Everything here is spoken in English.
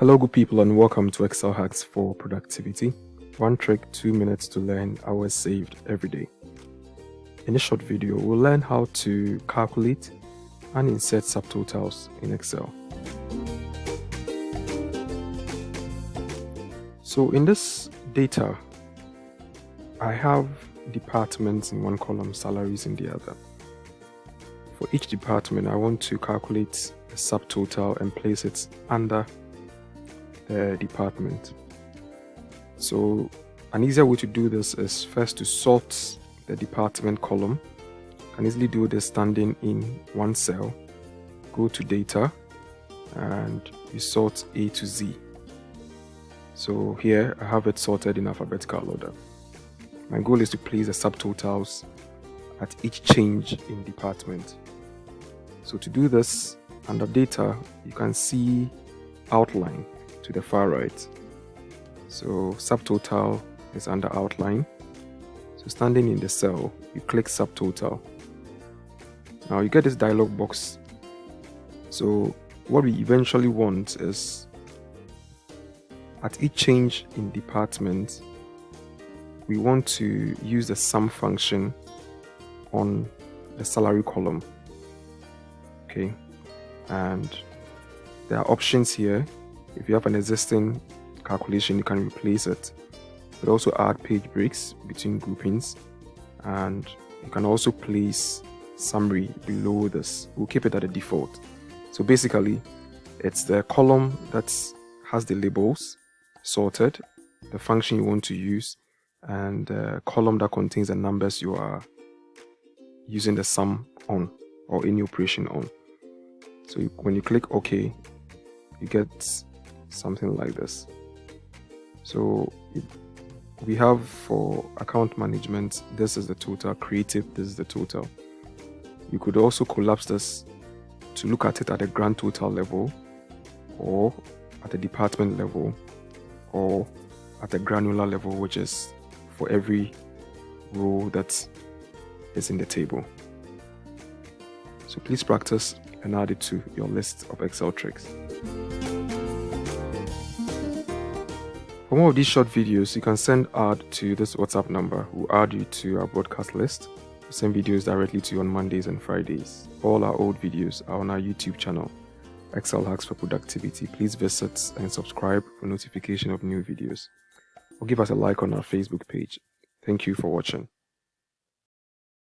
Hello good people and welcome to Excel Hacks for Productivity. One trick, 2 minutes to learn, hours saved every day. In this short video, we'll learn how to calculate and insert subtotals in Excel. So in this data, I have departments in one column, salaries in the other. For each department, I want to calculate a subtotal and place it under the department. So an easier way to do this is first to sort the department column. You can easily do this standing in one cell. Go to data and you sort A to Z. So here I have it sorted in alphabetical order. My goal is to place the subtotals at each change in department. So to do this, under data, you can see outline to the far right. So subtotal is under outline. So standing in the cell, you click subtotal. Now you get this dialog box. So what we eventually want is at each change in department, we want to use the sum function on the salary column. Okay, and there are options here. If you have an existing calculation, you can replace it. But also add page breaks between groupings, and you can also place summary below this. We'll keep it at the default. So basically, it's the column that has the labels sorted, the function you want to use, and the column that contains the numbers you are using the sum on or any operation on. So when you click OK, you get something like this. So we have for account management, this is the total. Creative, this is the total. You could also collapse this to look at it at a grand total level, or at a department level, or at a granular level, which is for every row that is in the table. So please practice and add it to your list of Excel tricks. For more of these short videos, you can send ad to this WhatsApp number. We'll add you to our broadcast list. We send videos directly to you on Mondays and Fridays. All our old videos are on our YouTube channel, Excel Hacks for Productivity. Please visit and subscribe for notification of new videos. Or give us a like on our Facebook page. Thank you for watching.